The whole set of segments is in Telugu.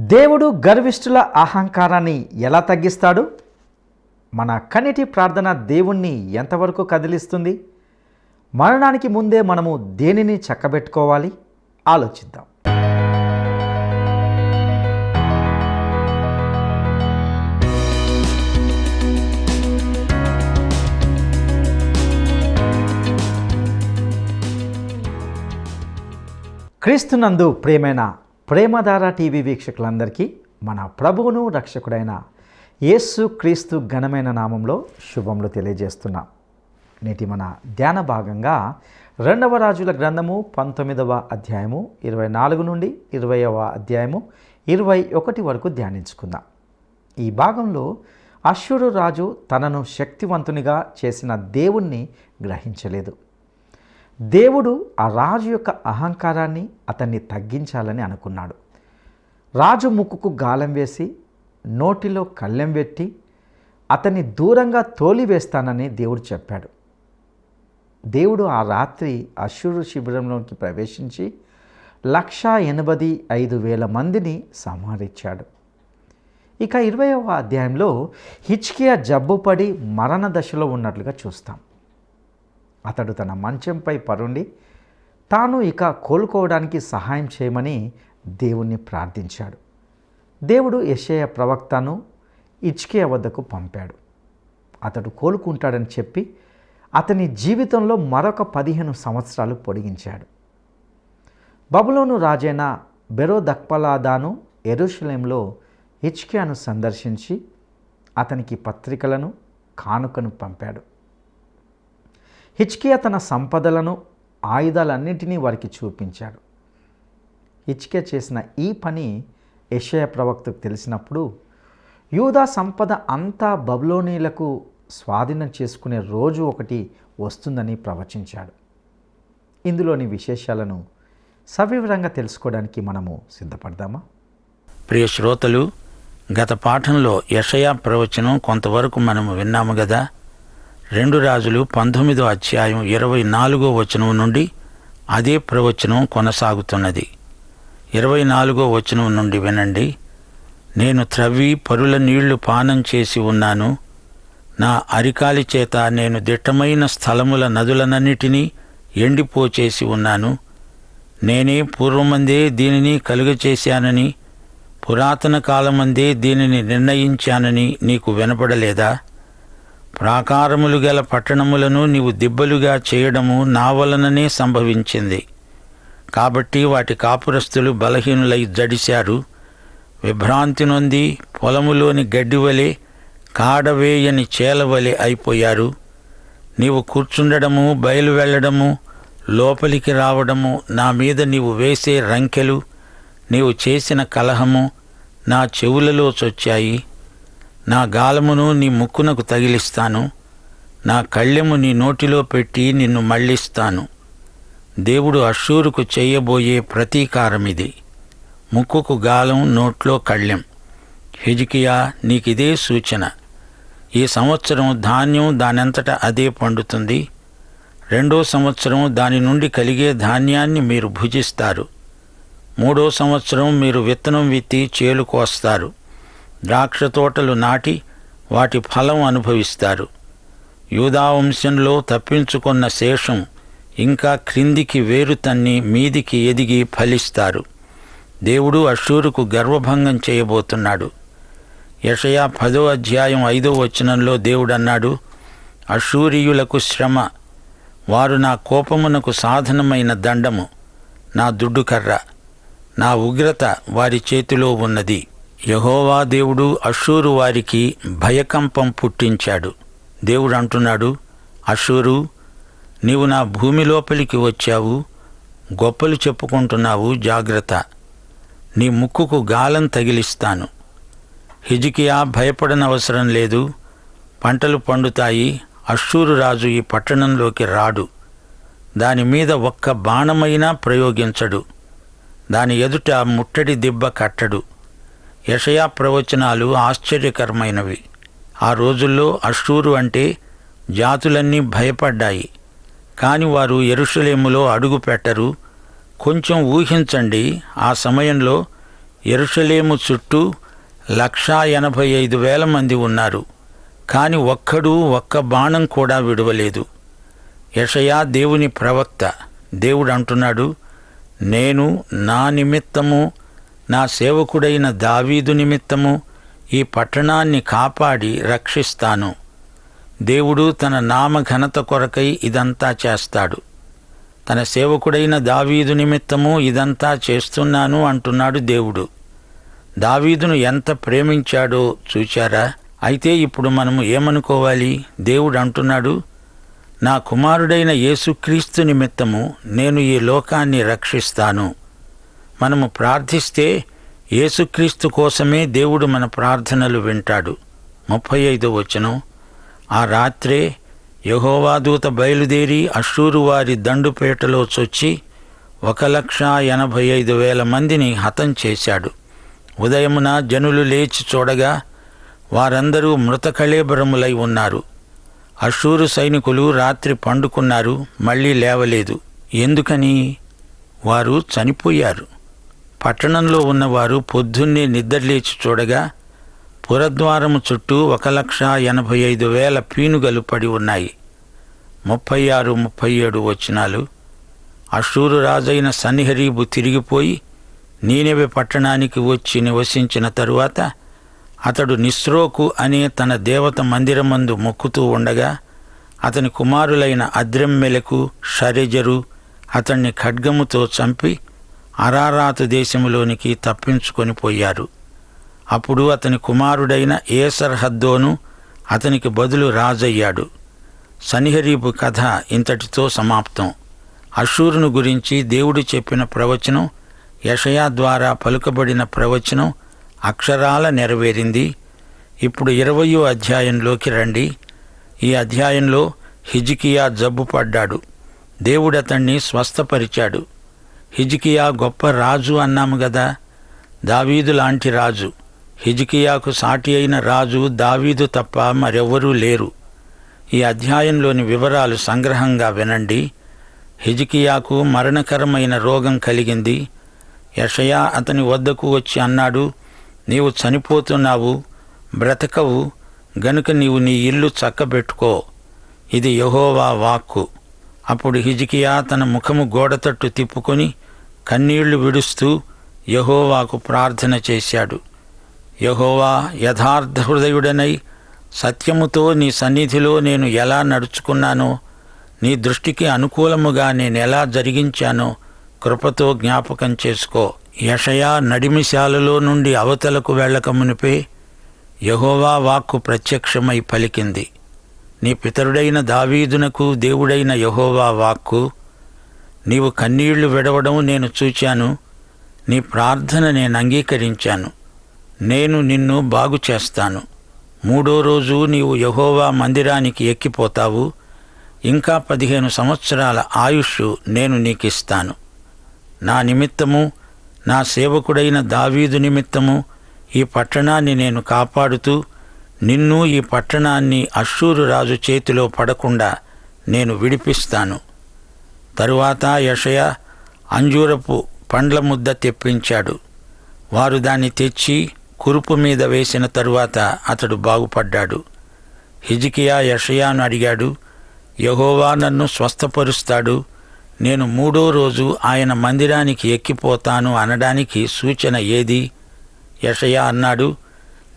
దేవుడు గర్విష్ఠుల అహంకారాన్ని ఎలా తగ్గిస్తాడు? మన కన్నిటి ప్రార్థన దేవుణ్ణి ఎంతవరకు కదిలిస్తుంది? మరణానికి ముందే మనము దేనిని చక్కబెట్టుకోవాలి? ఆలోచిద్దాం. క్రీస్తునందు ప్రియమైన ప్రేమధార టీవీ వీక్షకులందరికీ మన ప్రభువును రక్షకుడైన యేసు క్రీస్తు ఘనమైన నామంలో శుభములు తెలియజేస్తున్నాం. నేటి మన ధ్యాన భాగంగా 2వ రాజుల గ్రంథము 19వ అధ్యాయము 24 నుండి 20వ అధ్యాయము 21 వరకు ధ్యానించుకుందాం. ఈ భాగంలో అష్షూరు రాజు తనను శక్తివంతునిగా చేసిన దేవుణ్ణి గ్రహించలేదు. దేవుడు ఆ రాజు యొక్క అహంకారాన్ని అతన్ని తగ్గించాలని అనుకున్నాడు. రాజు ముక్కుకు గాలం వేసి నోటిలో కళ్ళెం పెట్టి అతన్ని దూరంగా తోలివేస్తానని దేవుడు చెప్పాడు. దేవుడు ఆ రాత్రి అష్షూరు శిబిరంలోకి ప్రవేశించి 185,000 మందిని సంహరించాడు. ఇక 20వ అధ్యాయంలో హిజ్కియా జబ్బుపడి మరణ దశలో ఉన్నట్లుగా చూస్తాం. అతడు తన మంచంపై పరుండి తాను ఇక కోలుకోవడానికి సహాయం చేయమని దేవుణ్ణి ప్రార్థించాడు. దేవుడు యెషయా ప్రవక్తను హిజ్కియా వద్దకు పంపాడు. అతడు కోలుకుంటాడని చెప్పి అతని జీవితంలో మరొక 15 సంవత్సరాలు పొడిగించాడు. బబులోను రాజైన బెరోదక్బలాదాను యెరూషలేంలో హిజ్కియాను సందర్శించి అతనికి పత్రికలను కానుకను పంపాడు. హిజ్కియా తన సంపదలను ఆయుధాలన్నింటినీ వారికి చూపించాడు. హిజ్కియా చేసిన ఈ పని యెషయా ప్రవక్తకు తెలిసినప్పుడు యూదా సంపద అంతా బబులోనీయులకు స్వాధీనం చేసుకునే రోజు ఒకటి వస్తుందని ప్రవచించాడు. ఇందులోని విశేషాలను సవివరంగా తెలుసుకోవడానికి మనము సిద్ధపడదామా? ప్రియ శ్రోతలు, గత పాఠంలో యెషయా ప్రవచనం కొంతవరకు మనము విన్నాము కదా. 2 రాజులు 19వ అధ్యాయం 24వ వచనం నుండి అదే ప్రవచనం కొనసాగుతున్నది. 24వ వచనం నుండి వినండి. నేను త్రవ్వి పరుల నీళ్లు పానం చేసి ఉన్నాను. నా అరికాలి చేత నేను దిట్టమైన స్థలముల నదులనన్నిటినీ ఎండిపోచేసి ఉన్నాను. నేనే పూర్వమందే దీనిని కలుగచేశానని, పురాతన కాలమందే దీనిని నిర్ణయించానని నీకు వినపడలేదా? ప్రాకారములు గల పట్టణములను నీవు దిబ్బలుగా చేయడము నా వలననే సంభవించింది. కాబట్టి వాటి కాపురస్తులు బలహీనులై జడిశారు. విభ్రాంతి నొంది పొలములోని గడ్డివలే, కాడవేయని చేలవలే అయిపోయారు. నీవు కూర్చుండడము, బయలు వెళ్ళడము, లోపలికి రావడము, నా మీద నీవు వేసే రంకెలు, నీవు చేసిన కలహము నా చెవులలో చొచ్చాయి. నా గాలమును నీ ముక్కునకు తగిలిస్తాను. నా కళ్ళెము నీ నోటిలో పెట్టి నిన్ను మళ్ళిస్తాను. దేవుడు అష్షూరుకు చేయబోయే ప్రతీకారమిది. ముక్కుకు గాలం, నోట్లో కళ్ళెం. హిజ్కియా, నీకిదే సూచన. ఈ సంవత్సరం ధాన్యం దానంతట అదే పండుతుంది. 2వ సంవత్సరం దాని నుండి కలిగే ధాన్యాన్ని మీరు భుజిస్తారు. 3వ సంవత్సరం మీరు విత్తనం విత్తి చేలు కోస్తారు. ద్రాక్ష తోటలు నాటి వాటి ఫలం అనుభవిస్తారు. యూదా వంశంలో తప్పించుకున్న శేషం ఇంకా క్రిందికి వేరు తన్ని మీదికి ఎదిగి ఫలిస్తారు. దేవుడు అష్షూరుకు గర్వభంగం చేయబోతున్నాడు. యెషయా 10వ అధ్యాయం 5వ వచనంలో దేవుడన్నాడు, అష్షూరీయులకు శ్రమ, వారు నా కోపమునకు సాధనమైన దండము, నా దుడ్డుకర్ర, నా ఉగ్రత వారి చేతిలో ఉన్నది. యెహోవా దేవుడు అష్షూరు వారికి భయకంపం పుట్టించాడు. దేవుడు అంటున్నాడు, అష్షూరు, నీవు నా భూమి లోపలికి వచ్చావు, గొప్పలు చెప్పుకుంటున్నావు, జాగ్రత్త. నీ ముక్కుకు గాలం తగిలిస్తాను. హిజ్కియా, భయపడనవసరం లేదు. పంటలు పండుతాయి. అష్షూరు రాజు ఈ పట్టణంలోకి రాడు. దాని మీద ఒక్క బాణమైనా ప్రయోగించడు. దాని ఎదుట ముట్టడి దిబ్బ కట్టడు. యెషయా ప్రవచనాలు ఆశ్చర్యకరమైనవి. ఆ రోజుల్లో అష్షూరు అంటే జాతులన్నీ భయపడ్డాయి. కాని వారు యెరూషలేములో అడుగు పెట్టరు. కొంచెం ఊహించండి, ఆ సమయంలో యెరూషలేము చుట్టూ 185,000 మంది ఉన్నారు. కాని ఒక్కడూ ఒక్క బాణం కూడా విడవలేదు. యెషయా దేవుని ప్రవక్త. దేవుడు అంటున్నాడు, నేను నా నిమిత్తము, నా సేవకుడైన దావీదు నిమిత్తము ఈ పట్టణాన్ని కాపాడి రక్షిస్తాను. దేవుడు తన నామ ఘనత కొరకై ఇదంతా చేస్తాడు. తన సేవకుడైన దావీదు నిమిత్తము ఇదంతా చేస్తున్నాను అంటున్నాడు దేవుడు. దావీదును ఎంత ప్రేమించాడో చూచారా? అయితే ఇప్పుడు మనము ఏమనుకోవాలి? దేవుడు అంటున్నాడు, నా కుమారుడైన యేసుక్రీస్తు నిమిత్తము నేను ఈ లోకాన్ని రక్షిస్తాను. మనము ప్రార్థిస్తే యేసుక్రీస్తు కోసమే దేవుడు మన ప్రార్థనలు వింటాడు. 35వ వచనం, ఆ రాత్రే యెహోవా దూత బయలుదేరి అష్షూరు వారి దండుపేటలో చొచ్చి 185,000 మందిని హతం చేశాడు. ఉదయమున జనులు లేచి చూడగా వారందరూ మృతకళేబరములై ఉన్నారు. అష్షూరు సైనికులు రాత్రి పండుకున్నారు, మళ్లీ లేవలేదు. ఎందుకని? వారు చనిపోయారు. పట్టణంలో ఉన్నవారు పొద్దున్నే నిద్రలేచి చూడగా పురద్వారము చుట్టూ 185,000 పీనుగలు పడి ఉన్నాయి. 36, 37 వచనాలు. అష్షూరు రాజైన సన్హెరీబు తిరిగిపోయి నీనెవె పట్టణానికి వచ్చి నివసించిన తరువాత అతడు నిస్రోకు అనే తన దేవత మందిరమందు మొక్కుతూ ఉండగా అతని కుమారులైన అద్రెమ్మెలకు, షరెజరు అతన్ని ఖడ్గముతో చంపి అరారాతు దేశములోనికి తప్పించుకొని పోయారు. అప్పుడు అతని కుమారుడైన ఏసర్హద్దోను అతనికి బదులు రాజయ్యాడు. సన్హెరీబు కథ ఇంతటితో సమాప్తం. అష్షూరును గురించి దేవుడు చెప్పిన ప్రవచనం, యెషయా ద్వారా పలుకబడిన ప్రవచనం అక్షరాల నెరవేరింది. ఇప్పుడు 20వ అధ్యాయంలోకి రండి. ఈ అధ్యాయంలో హిజ్కియా జబ్బుపడ్డాడు. దేవుడు అతన్ని స్వస్థపరిచాడు. హిజ్కియా గొప్ప రాజు అన్నాము గదా. దావీదు లాంటి రాజు. హిజ్కియాకు సాటి అయిన రాజు దావీదు తప్ప మరెవ్వరూ లేరు. ఈ అధ్యాయంలోని వివరాలు సంగ్రహంగా వినండి. హిజ్కియాకు మరణకరమైన రోగం కలిగింది. యెషయా అతని వద్దకు వచ్చి అన్నాడు, నీవు చనిపోతున్నావు, బ్రతకవు, గనుక నీవు నీ ఇల్లు చక్కబెట్టుకో. ఇది యెహోవా వాక్కు. అప్పుడు హిజ్కియా తన ముఖము గోడతట్టు తిప్పుకొని కన్నీళ్లు విడుస్తూ యెహోవాకు ప్రార్థన చేశాడు. యెహోవా, యథార్థ హృదయుడనై సత్యముతో నీ సన్నిధిలో నేను ఎలా నడుచుకున్నానో, నీ దృష్టికి అనుకూలముగా నేనెలా జరిగించానో కృపతో జ్ఞాపకం చేసుకో. యెషయా నడిమిశాలలో నుండి అవతలకు వెళ్ళక మునిపే యెహోవా వాక్కు ప్రత్యక్షమై పలికింది. నీ పితరుడైన దావీదునకు దేవుడైన యెహోవా వాక్కు, నీవు కన్నీళ్లు విడవడం నేను చూచాను, నీ ప్రార్థన నేను అంగీకరించాను. నేను నిన్ను బాగు చేస్తాను. 3వ రోజు నీవు యెహోవా మందిరానికి ఎక్కిపోతావు. ఇంకా 15 సంవత్సరాల ఆయుష్ నేను నీకిస్తాను. నా నిమిత్తము, నా సేవకుడైన దావీదు నిమిత్తము ఈ పట్టణాన్ని నేను కాపాడుతూ నిన్ను, ఈ పట్టణాన్ని అష్షూరు రాజు చేతిలో పడకుండా నేను విడిపిస్తాను. తరువాత యెషయా అంజూరపు పండ్ల ముద్ద తెప్పించాడు. వారు దాన్ని తెచ్చి కురుపు మీద వేసిన తరువాత అతడు బాగుపడ్డాడు. హిజ్కియా యెషయాను అడిగాడు, యెహోవా నన్ను స్వస్థపరుస్తాడు, నేను 3వ రోజు ఆయన మందిరానికి ఎక్కిపోతాను అనడానికి సూచన ఏది? యెషయా అన్నాడు,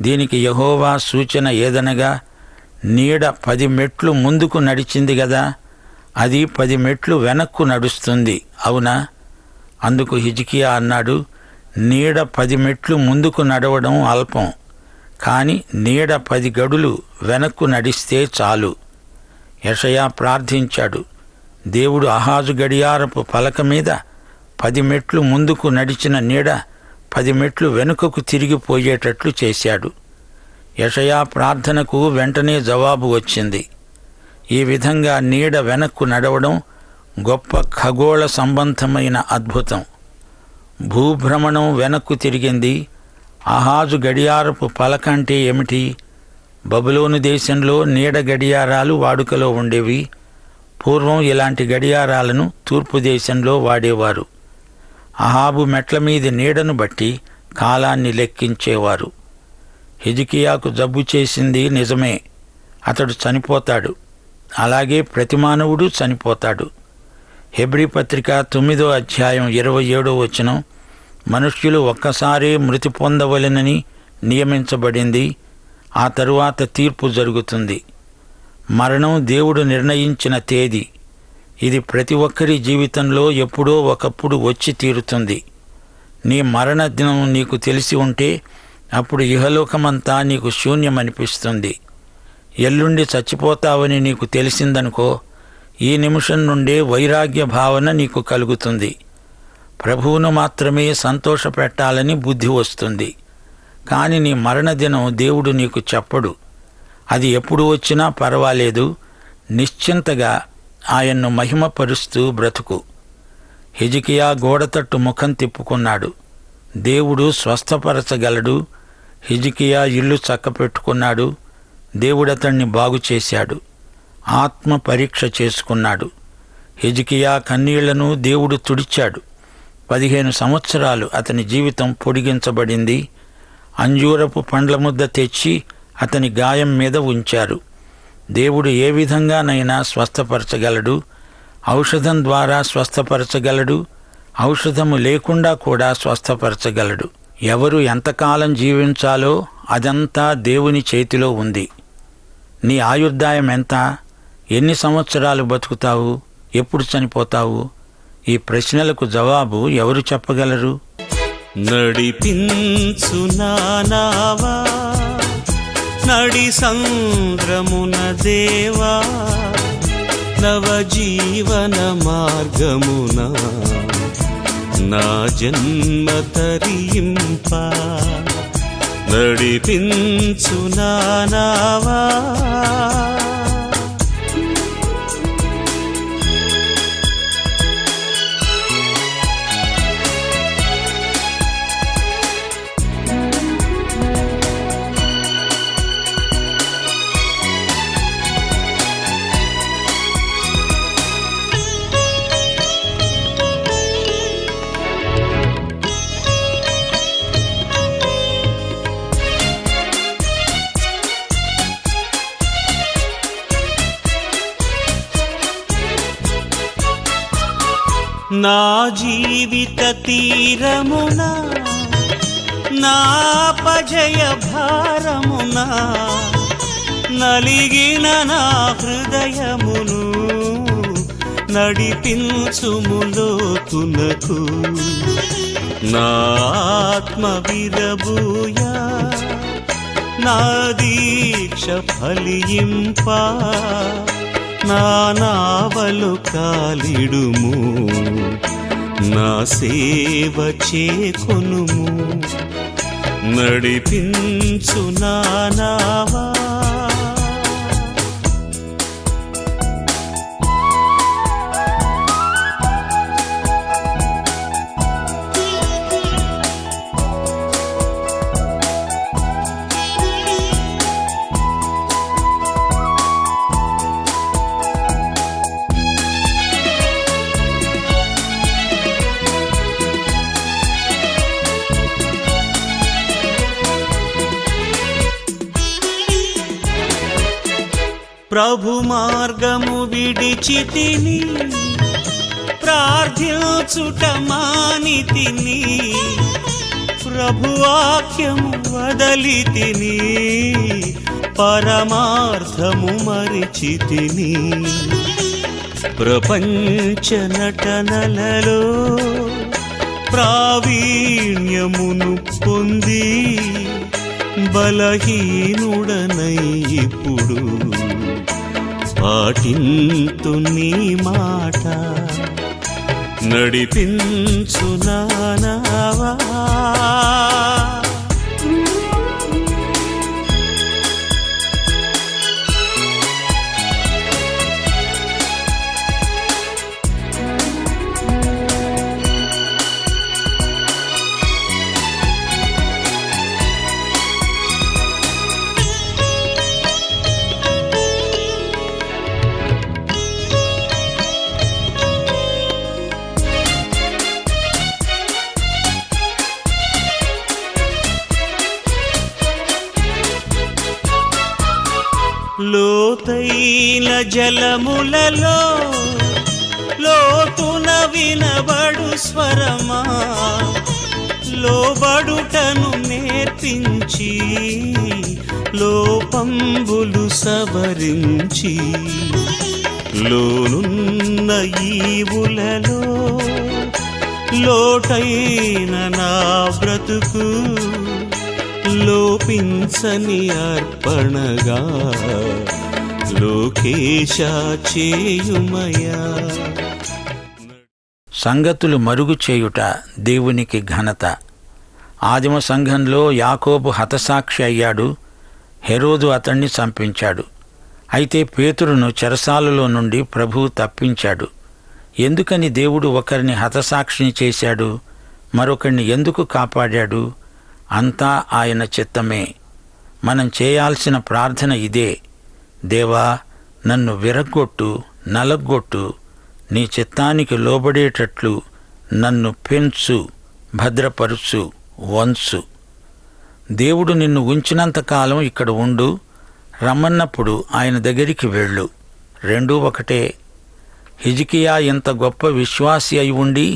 దీనికి యెహోవా సూచన ఏదనగా, నీడ 10 మెట్లు ముందుకు నడిచింది గదా, అది 10 మెట్లు వెనక్కు నడుస్తుంది, అవునా? అందుకు హిజ్కియా అన్నాడు, నీడ 10 మెట్లు ముందుకు నడవడం అల్పం, కాని నీడ 10 గడులు వెనక్కు నడిస్తే చాలు. యెషయా ప్రార్థించాడు. దేవుడు అహాజు గడియారపు పలక మీద 10 మెట్లు ముందుకు నడిచిన నీడ 10 మెట్లు వెనుకకు తిరిగిపోయేటట్లు చేశాడు. యెషయా ప్రార్థనకు వెంటనే జవాబు వచ్చింది. ఈ విధంగా నీడ వెనక్కు నడవడం గొప్ప ఖగోళ సంబంధమైన అద్భుతం. భూభ్రమణం వెనక్కు తిరిగింది. అహాజు గడియారపు పలక అంటే ఏమిటి? బబులోను దేశంలో నీడ గడియారాలు వాడుకలో ఉండేవి. పూర్వం ఇలాంటి గడియారాలను తూర్పు దేశంలో వాడేవారు. అహాబు మెట్ల మీది నీడను బట్టి కాలాన్ని లెక్కించేవారు. హిజ్కియాకు జబ్బు చేసింది నిజమే, అతడు చనిపోతాడు. అలాగే ప్రతి మానవుడు చనిపోతాడు. హెబ్రీ పత్రిక 9వ అధ్యాయం 27వ వచనం, మనుష్యులు ఒక్కసారే మృతి పొందవలెనని నియమించబడింది, ఆ తరువాత తీర్పు జరుగుతుంది. మరణం దేవుడు నిర్ణయించిన తేదీ. ఇది ప్రతి ఒక్కరి జీవితంలో ఎప్పుడో ఒకప్పుడు వచ్చి తీరుతుంది. నీ మరణ దినం నీకు తెలిసి ఉంటే అప్పుడు ఇహలోకమంతా నీకు శూన్యమనిపిస్తుంది. ఎల్లుండి చచ్చిపోతావని నీకు తెలిసిందనుకో, ఈ నిమిషం నుండే వైరాగ్య భావన నీకు కలుగుతుంది. ప్రభువును మాత్రమే సంతోషపెట్టాలని బుద్ధి వస్తుంది. కాని నీ మరణదినం దేవుడు నీకు చెప్పడు. అది ఎప్పుడు వచ్చినా పర్వాలేదు, నిశ్చింతగా ఆయన్ను మహిమపరుస్తూ బ్రతుకు. హిజ్కియా గోడతట్టు ముఖం తిప్పుకున్నాడు. దేవుడు స్వస్థపరచగలడు. హిజ్కియా ఇల్లు చక్కపెట్టుకున్నాడు. దేవుడతణ్ణి బాగుచేశాడు. ఆత్మ పరీక్ష చేసుకున్నాడు. హిజ్కియా కన్నీళ్లను దేవుడు తుడిచాడు. 15 సంవత్సరాలు అతని జీవితం పొడిగించబడింది. అంజూరపు పండ్ల ముద్ద తెచ్చి అతని గాయం మీద ఉంచారు. దేవుడు ఏ విధంగానైనా స్వస్థపరచగలడు. ఔషధం ద్వారా స్వస్థపరచగలడు. ఔషధము లేకుండా కూడా స్వస్థపరచగలడు. ఎవరు ఎంతకాలం జీవించాలో అదంతా దేవుని చేతిలో ఉంది. నీ ఆయుర్దాయం ఎంత? ఎన్ని సంవత్సరాలు బతుకుతావు? ఎప్పుడు చనిపోతావు? ఈ ప్రశ్నలకు జవాబు ఎవరు చెప్పగలరు? నడిపించు నానావా నడి సంద్రమున దేవా, నవజీవన మార్గమున నా జన్మ తరింప. నడిపించు నానావా నా జీవిత తీరమున నాపజయ భారమున నలిగిన నా హృదయమును నడిపించుములోతునకు. నా ఆత్మ విరబూయా నా దీక్ష ఫలింప. నా నావలు కాలిడుము, నా సేవ చేకొనుము. నడిపించు నా నావా ప్రభు మార్గము విడిచితిని, ప్రార్థించుట మానితిని. ప్రభు వాక్యము వదలితిని, పరమార్థము మరిచితిని. ప్రపంచ నటనలలో ప్రావీణ్యమును పొంది బలహీనుడనై ఇప్పుడు పాటింతు నీ మాట. నడిపించు నానావా లోతైన జలములలో లోతున వినబడు స్వరమా, లోబడుటను నేర్పించి లోపంబులు సవరించి, లోనున్న ఈవులలో లోటైన నా బ్రతుకు లోపించని అర్పణగా లోకేశ చేయుమయా. సంగతులు మరుగు చేయుట దేవునికి ఘనత. ఆదిమ సంఘంలో యాకోబు హతసాక్షి అయ్యాడు. హెరోదు అతణ్ణి చంపించాడు. అయితే పేతురును చెరసాలలో నుండి ప్రభువు తప్పించాడు. ఎందుకని దేవుడు ఒకరిని హతసాక్షిని చేశాడు, మరొకరిని ఎందుకు కాపాడాడు? అంతా ఆయన చిత్తమే. మనం చేయాల్సిన ప్రార్థన ఇదే: దేవా, నన్ను విరగ్గొట్టు, నలగ్గొట్టు, నీ చిత్తానికి లోబడేటట్లు నన్ను పెంచు, భద్రపరుచు, వంచు. దేవుడు నిన్ను ఉంచినంతకాలం ఇక్కడ ఉండు, రమ్మన్నప్పుడు ఆయన దగ్గరికి వెళ్ళు. రెండూ ఒకటే. హిజ్కియా ఇంత గొప్ప విశ్వాసి అయి ఉండి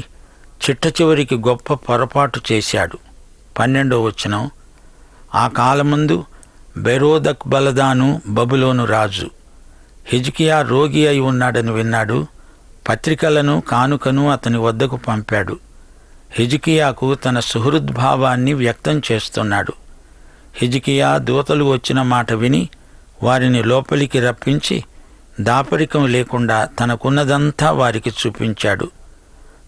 చిట్ట చివరికి గొప్ప పొరపాటు చేశాడు. 12వ వచనం. ఆ కాలమందు బెరోదక్ బలదాను బబులోను రాజు హిజ్కియా రోగి అయి ఉన్నాడని విన్నాడు. పత్రికలను కానుకను అతని వద్దకు పంపాడు. హిజ్కియాకు తన సుహృద్భావాన్ని వ్యక్తం చేస్తున్నాడు. హిజ్కియా దూతలు వచ్చిన మాట విని వారిని లోపలికి రప్పించి దాపరికం లేకుండా తనకున్నదంతా వారికి చూపించాడు.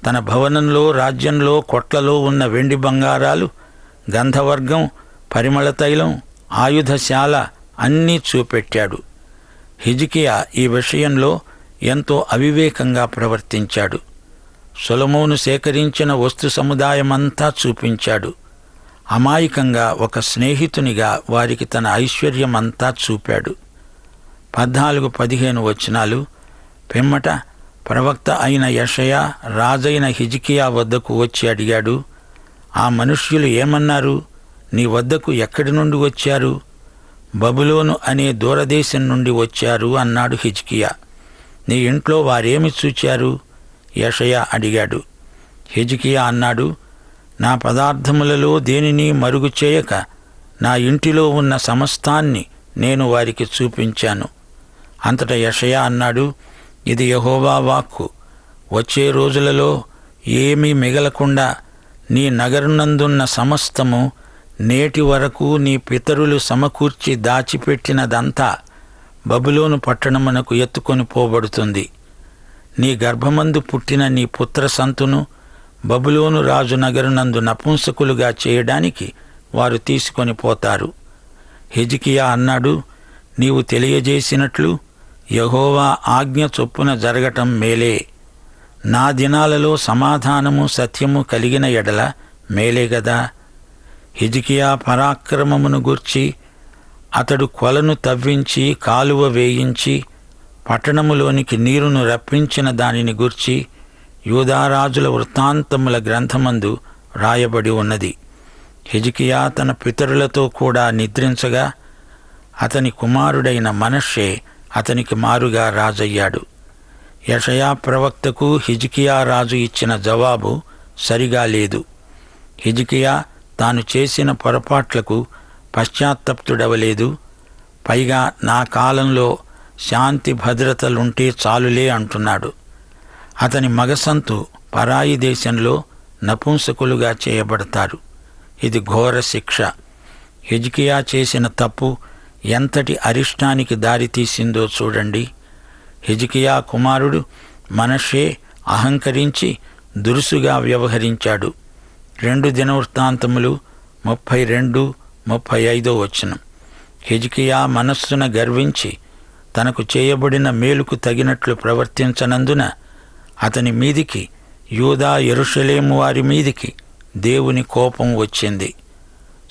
తన భవనంలో, రాజ్యంలో, కొట్లలో ఉన్న వెండి బంగారాలు, గంధవర్గం, పరిమళ తైలం, ఆయుధశాల అన్నీ చూపెట్టాడు. హిజ్కియా ఈ విషయంలో ఎంతో అవివేకంగా ప్రవర్తించాడు. సొలొమోను సేకరించిన వస్తు సముదాయమంతా చూపించాడు. అమాయకంగా ఒక స్నేహితునిగా వారికి తన ఐశ్వర్యమంతా చూపాడు. 14-15 వచనాలు. పిమ్మట ప్రవక్త అయిన యెషయా రాజైన హిజ్కియా వద్దకు వచ్చి అడిగాడు. ఆ మనుష్యులు ఏమన్నారు? నీ వద్దకు ఎక్కడి నుండి వచ్చారు? బబులోను అనే దూరదేశం నుండి వచ్చారు అన్నాడు హిజ్కియా. నీ ఇంట్లో వారేమి చూచారు? యెషయా అడిగాడు. హిజ్కియా అన్నాడు, నా పదార్థములలో దేనిని మరుగు చేయక నా ఇంటిలో ఉన్న సమస్తాన్ని నేను వారికి చూపించాను. అంతటా యెషయా అన్నాడు, ఇది యెహోవా వాక్కు. వచ్చే రోజులలో ఏమీ మిగలకుండా నీ నగరునందున్న సమస్తము నేటి వరకు నీ పితరులు సమకూర్చి దాచిపెట్టినదంతా బబులోను పట్టణమునకు ఎత్తుకొని పోబడుతుంది. నీ గర్భమందు పుట్టిన నీ పుత్ర సంతును బబులోను రాజు నగరునందు నపుంసకులుగా చేయడానికి వారు తీసుకొని పోతారు. హిజ్కియా అన్నాడు, నీవు తెలియజేసినట్లు యెహోవా ఆజ్ఞ చొప్పున జరగటం మేలే. నా దినాలలో సమాధానము సత్యము కలిగిన ఎడల మేలే గదా. హిజ్కియా పరాక్రమమును గూర్చి, అతడు కొలను తవ్వించి కాలువ వేయించి పట్టణములోనికి నీరును రప్పించిన దానిని గూర్చి యూదారాజుల వృత్తాంతముల గ్రంథమందు రాయబడి ఉన్నది. హిజ్కియా తన పితరులతో కూడా నిద్రించగా అతని కుమారుడైన మనష్షే అతనికి మారుగా రాజయ్యాడు. యెషయా ప్రవక్తకు హిజ్కియా రాజు ఇచ్చిన జవాబు సరిగా లేదు. హిజ్కియా తాను చేసిన పొరపాట్లకు పశ్చాత్తప్తుడవలేదు. పైగా నా కాలంలో శాంతి భద్రతలుంటే చాలులే అంటున్నాడు. అతని మగసంతు పరాయి దేశంలో నపుంసకులుగా చేయబడతారు. ఇది ఘోర శిక్ష. హిజ్కియా చేసిన తప్పు ఎంతటి అరిష్టానికి దారితీసిందో చూడండి. హిజ్కియా కుమారుడు మనష్షే అహంకరించి దురుసుగా వ్యవహరించాడు. 2 దినవృత్తాంతములు 32-35 వచనం. హిజ్కియా మనస్సున గర్వించి తనకు చేయబడిన మేలుకు తగినట్లు ప్రవర్తించనందున అతని మీదికి, యూదా యెరూషలేము వారి మీదికి దేవుని కోపం వచ్చింది.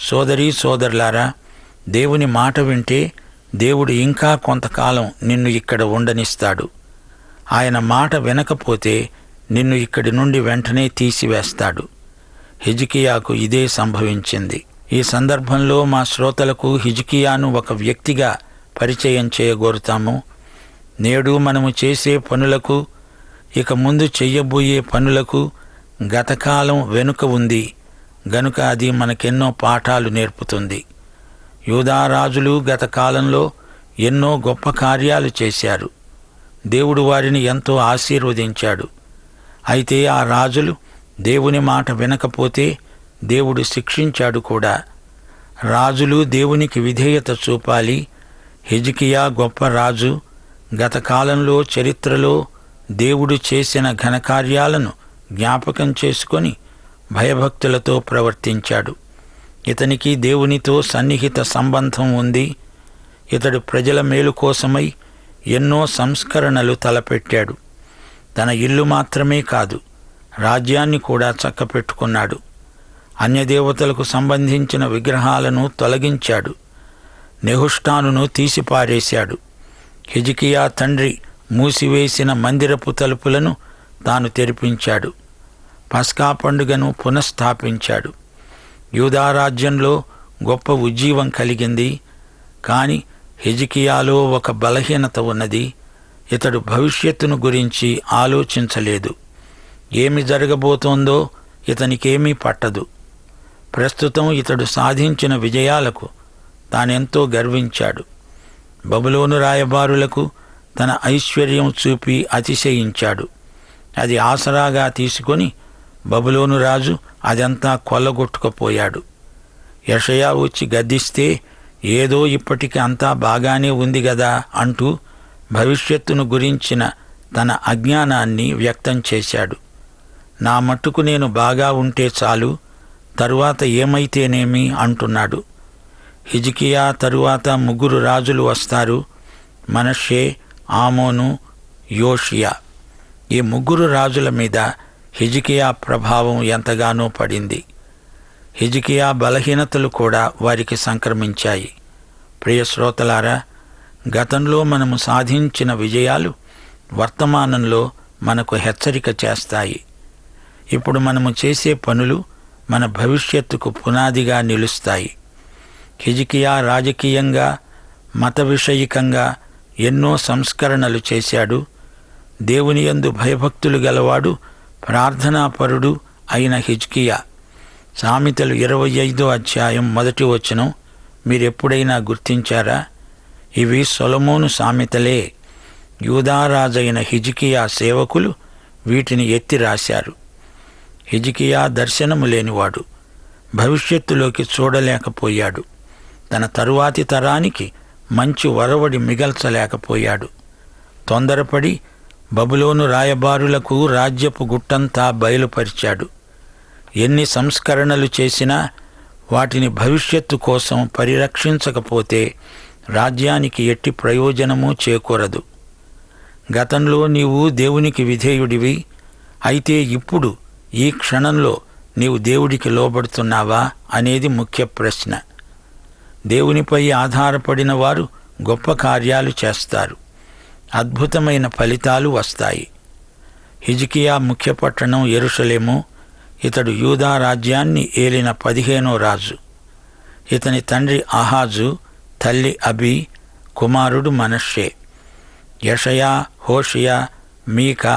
సోదరీ సోదరులారా, దేవుని మాట వింటే దేవుడు ఇంకా కొంతకాలం నిన్ను ఇక్కడ ఉండనిస్తాడు. ఆయన మాట వినకపోతే నిన్ను ఇక్కడి నుండి వెంటనే తీసివేస్తాడు. హిజ్కియాకు ఇదే సంభవించింది. ఈ సందర్భంలో మా శ్రోతలకు హిజ్కియాను ఒక వ్యక్తిగా పరిచయం చేయగోరుతాము. నేడు మనము చేసే పనులకు, ఇక ముందు చెయ్యబోయే పనులకు గతకాలం వెనుక ఉంది గనుక అది మనకెన్నో పాఠాలు నేర్పుతుంది. యూదారాజులు గత కాలంలో ఎన్నో గొప్ప కార్యాలు చేశారు. దేవుడు వారిని ఎంతో ఆశీర్వదించాడు. అయితే ఆ రాజులు దేవుని మాట వినకపోతే దేవుడు శిక్షించాడు కూడా. రాజులు దేవునికి విధేయత చూపాలి. హిజ్కియా గొప్ప రాజు. గత కాలంలో చరిత్రలో దేవుడు చేసిన ఘనకార్యాలను జ్ఞాపకం చేసుకొని భయభక్తులతో ప్రవర్తించాడు. ఇతనికి దేవునితో సన్నిహిత సంబంధం ఉంది. ఇతడు ప్రజల మేలు కోసమై ఎన్నో సంస్కరణలు తలపెట్టాడు. తన ఇల్లు మాత్రమే కాదు, రాజ్యాన్ని కూడా చక్కపెట్టుకున్నాడు. అన్యదేవతలకు సంబంధించిన విగ్రహాలను తొలగించాడు. నెహుష్టానును తీసిపారేశాడు. హిజ్కియా తండ్రి మూసివేసిన మందిరపు తలుపులను తాను తెరిపించాడు. పస్కా పండుగను పునఃస్థాపించాడు. యూదారాజ్యంలో గొప్ప ఉజ్జీవం కలిగింది. కాని హిజ్కియాలో ఒక బలహీనత ఉన్నది. ఇతడు భవిష్యత్తును గురించి ఆలోచించలేదు. ఏమి జరగబోతోందో ఇతనికేమీ పట్టదు. ప్రస్తుతం ఇతడు సాధించిన విజయాలకు తానెంతో గర్వించాడు. బబులోను రాయబారులకు తన ఐశ్వర్యం చూపి అతిశయించాడు. అది ఆసరాగా తీసుకొని బబులోను రాజు అదంతా కొల్లగొట్టుకుపోయాడు. యెషయా వచ్చి గద్దిస్తే ఏదో ఇప్పటికి అంతా బాగానే ఉంది గదా అంటూ భవిష్యత్తును గురించిన తన అజ్ఞానాన్ని వ్యక్తం చేశాడు. నా మట్టుకు నేను బాగా ఉంటే చాలు, తరువాత ఏమైతేనేమి అంటున్నాడు. హిజ్కియా తరువాత 3 రాజులు వస్తారు: మనష్షే, ఆమోను, యోషియా. ఈ 3 రాజుల మీద హిజ్కియా ప్రభావం ఎంతగానో పడింది. హిజ్కియా బలహీనతలు కూడా వారికి సంక్రమించాయి. ప్రియ శ్రోతలారా, గతంలో మనము సాధించిన విజయాలు వర్తమానంలో మనకు హెచ్చరిక చేస్తాయి. ఇప్పుడు మనము చేసే పనులు మన భవిష్యత్తుకు పునాదిగా నిలుస్తాయి. హిజ్కియా రాజకీయంగా, మత విషయికంగా ఎన్నో సంస్కరణలు చేశాడు. దేవుని యందు భయభక్తులు గలవాడు, ప్రార్థనాపరుడు అయిన హిజ్కియా. సామెతలు 25వ అధ్యాయం 1వ వచనం మీరెప్పుడైనా గుర్తించారా? ఇవి సొలొమోను సామెతలే. యూదారాజైన హిజ్కియా సేవకులు వీటిని ఎత్తి రాశారు. హిజ్కియా దర్శనము లేనివాడు, భవిష్యత్తులోకి చూడలేకపోయాడు. తన తరువాతి తరానికి మంచి వరవడి మిగల్చలేకపోయాడు. తొందరపడి బబులోను రాయబారులకు రాజ్యపు గుట్టంతా బయలుపరిచాడు. ఎన్ని సంస్కరణలు చేసినా వాటిని భవిష్యత్తు కోసం పరిరక్షించకపోతే రాజ్యానికి ఎట్టి ప్రయోజనమూ చేకూరదు. గతంలో నీవు దేవునికి విధేయుడివి. అయితే ఇప్పుడు ఈ క్షణంలో నీవు దేవుడికి లోబడుతున్నావా అనేది ముఖ్య ప్రశ్న. దేవునిపై ఆధారపడిన వారు గొప్ప కార్యాలు చేస్తారు. అద్భుతమైన ఫలితాలు వస్తాయి. హిజ్కియా ముఖ్య పట్టణం యెరూషలేము. ఇతడు యూదా రాజ్యాన్ని ఏలిన 15వ రాజు. ఇతని తండ్రి ఆహాజు, తల్లి అబీ, కుమారుడు మనష్షే. యెషయా, హోషియా, మీకా,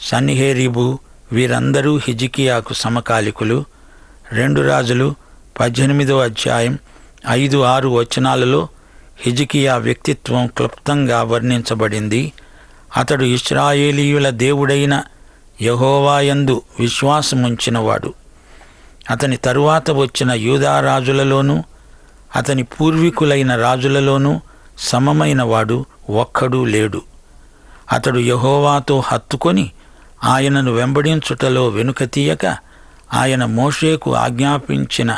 సన్హెరీబు వీరందరూ హిజ్కియాకు సమకాలికులు. 2 రాజులు 18వ అధ్యాయం 5-6 వచనాలలో హిజ్కియా వ్యక్తిత్వం క్లుప్తంగా వర్ణించబడింది. అతడు ఇశ్రాయేలీయుల దేవుడైన యెహోవాయందు విశ్వాసముంచినవాడు. అతని తరువాత వచ్చిన యూదారాజులలోనూ అతని పూర్వీకులైన రాజులలోనూ సమమైన వాడు ఒక్కడూ లేడు. అతడు యెహోవాతో హత్తుకొని ఆయనను వెంబడించుటలో వెనుకతీయక ఆయన మోషేకు ఆజ్ఞాపించిన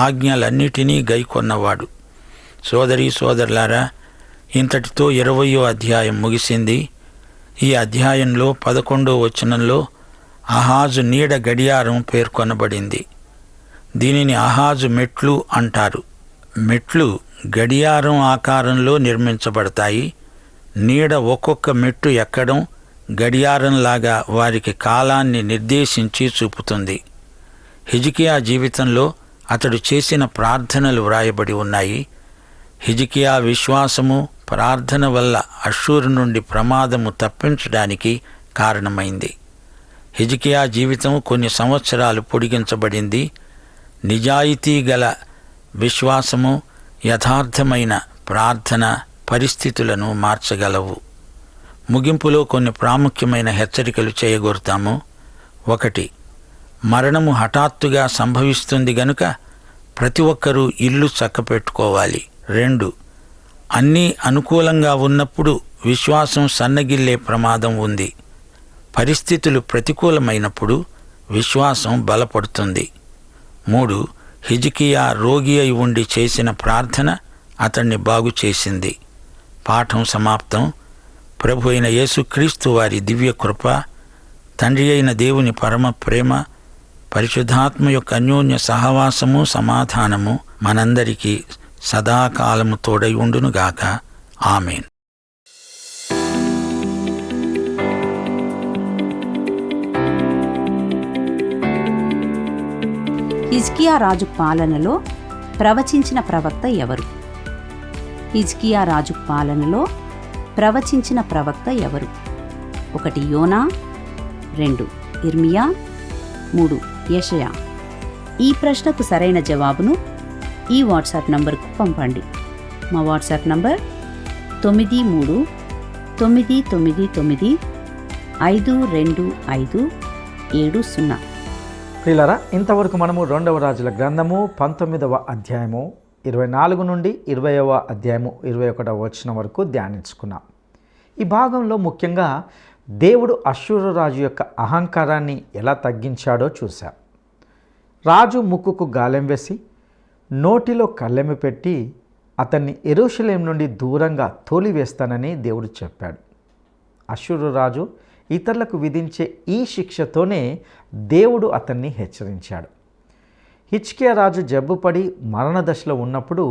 ఆజ్ఞలన్నిటినీ గైకొన్నవాడు. సోదరీ సోదరులారా, ఇంతటితో 20వ అధ్యాయం ముగిసింది. ఈ అధ్యాయంలో 11వ వచనంలో ఆహాజు నీడ గడియారం పేర్కొనబడింది. దీనిని ఆహాజు మెట్లు అంటారు. మెట్లు గడియారం ఆకారంలో నిర్మించబడతాయి. నీడ ఒక్కొక్క మెట్టు ఎక్కడం గడియారంలాగా వారికి కాలాన్ని నిర్దేశించి చూపుతుంది. హిజ్కియా జీవితంలో అతడు చేసిన ప్రార్థనలు వ్రాయబడి ఉన్నాయి. హిజ్కియా విశ్వాసము, ప్రార్థన వల్ల అష్షూరు నుండి ప్రమాదము తప్పించడానికి కారణమైంది. హిజ్కియా జీవితం కొన్ని సంవత్సరాలు పొడిగించబడింది. నిజాయితీ గల విశ్వాసము, యథార్థమైన ప్రార్థన పరిస్థితులను మార్చగలవు. ముగింపులో కొన్ని ప్రాముఖ్యమైన హెచ్చరికలు చేయగోరుతాము. 1. మరణము హఠాత్తుగా సంభవిస్తుంది గనుక ప్రతి ఒక్కరూ ఇల్లు చక్కపెట్టుకోవాలి. 2. అన్నీ అనుకూలంగా ఉన్నప్పుడు విశ్వాసం సన్నగిల్లే ప్రమాదం ఉంది. పరిస్థితులు ప్రతికూలమైనప్పుడు విశ్వాసం బలపడుతుంది. 3. హిజ్కియా రోగి అయి ఉండి చేసిన ప్రార్థన అతన్ని బాగు చేసింది. పాఠం సమాప్తం. ప్రభు అయిన యేసుక్రీస్తు వారి దివ్య కృప, తండ్రి అయిన దేవుని పరమ ప్రేమ, పరిశుద్ధాత్మ యొక్క అన్యోన్య సహవాసము, సమాధానము మనందరికీ సదాకాలము తోడై ఉండునుగాక. ఆమేన్. హిజ్కియా రాజు పాలనలో ప్రవచించిన ప్రవక్త ఎవరు? హిజ్కియా రాజు పాలనలో ప్రవచించిన ప్రవక్త ఎవరు? 1 యోనా, 2 ఇర్మియా, 3 యెషయా. ఈ ప్రశ్నకు సరైన జవాబును ఈ వాట్సాప్ నంబర్కు పంపండి. మా వాట్సాప్ నంబర్ 9399952570. ప్రియులారా, ఇంతవరకు మనము 2వ రాజుల గ్రంథము 19వ అధ్యాయము 24 నుండి 20వ అధ్యాయము 21వ వచనం వరకు ధ్యానించుకున్నాం. ఈ భాగంలో ముఖ్యంగా దేవుడు అష్షూరు రాజు యొక్క అహంకారాన్ని ఎలా తగ్గించాడో చూశాం. రాజు ముక్కుకు గాలెం వేసి నోటిలో కళ్ళెము పెట్టి అతన్ని యెరూషలేం నుండి దూరంగా తోలివేస్తానని దేవుడు చెప్పాడు. అష్షూరు రాజు ఇతరులకు విధించే ఈ శిక్షతోనే దేవుడు అతన్ని హెచ్చరించాడు. హిజ్కియా రాజు జబ్బుపడి మరణదశలో ఉన్నప్పుడు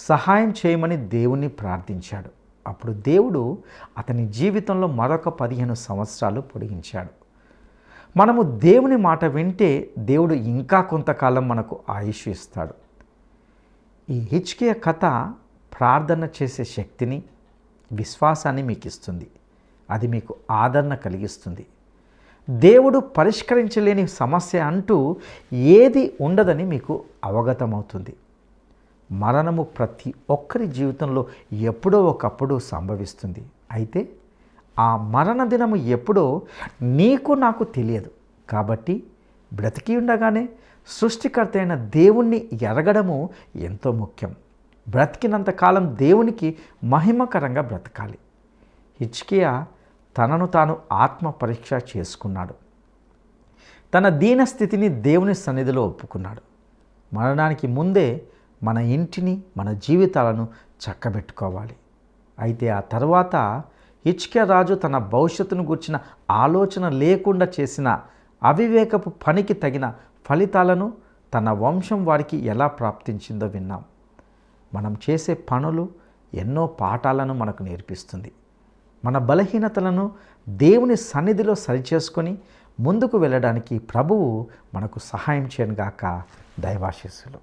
సహాయం చేయమని దేవుణ్ణి ప్రార్థించాడు. అప్పుడు దేవుడు అతని జీవితంలో మరొక 15 సంవత్సరాలు పొడిగించాడు. మనము దేవుని మాట వింటే దేవుడు ఇంకా కొంతకాలం మనకు ఆయుష్ ఇస్తాడు. ఈ హిజ్కియా కథ ప్రార్థన చేసే శక్తిని, విశ్వాసాన్ని మీకు ఇస్తుంది. అది మీకు ఆదరణ కలిగిస్తుంది. దేవుడు పరిష్కరించలేని సమస్య అంటూ ఏది ఉండదని మీకు అవగతమవుతుంది. మరణము ప్రతి ఒక్కరి జీవితంలో ఎప్పుడో ఒకప్పుడు సంభవిస్తుంది. అయితే ఆ మరణ దినము ఎప్పుడో నీకు నాకు తెలియదు. కాబట్టి బ్రతికి ఉండగానే సృష్టికర్త అయిన దేవుణ్ణి ఎరగడము ఎంతో ముఖ్యం. బ్రతికినంతకాలం దేవునికి మహిమకరంగా బ్రతకాలి. హిజ్కియా తనను తాను ఆత్మ పరీక్ష చేసుకున్నాడు. తన దీనస్థితిని దేవుని సన్నిధిలో ఒప్పుకున్నాడు. మరణానికి ముందే మన ఇంటిని, మన జీవితాలను చక్కబెట్టుకోవాలి. అయితే ఆ తర్వాత హిజ్కియా రాజు తన భవిష్యత్తును గుర్చిన ఆలోచన లేకుండా చేసిన అవివేకపు పనికి తగిన ఫలితాలను తన వంశం వారికి ఎలా ప్రాప్తించిందో విన్నాం. మనం చేసే పనులు ఎన్నో పాఠాలను మనకు నేర్పిస్తుంది. మన బలహీనతలను దేవుని సన్నిధిలో సరిచేసుకొని ముందుకు వెళ్ళడానికి ప్రభువు మనకు సహాయం చేయనుగాక. దైవాశీస్సులు.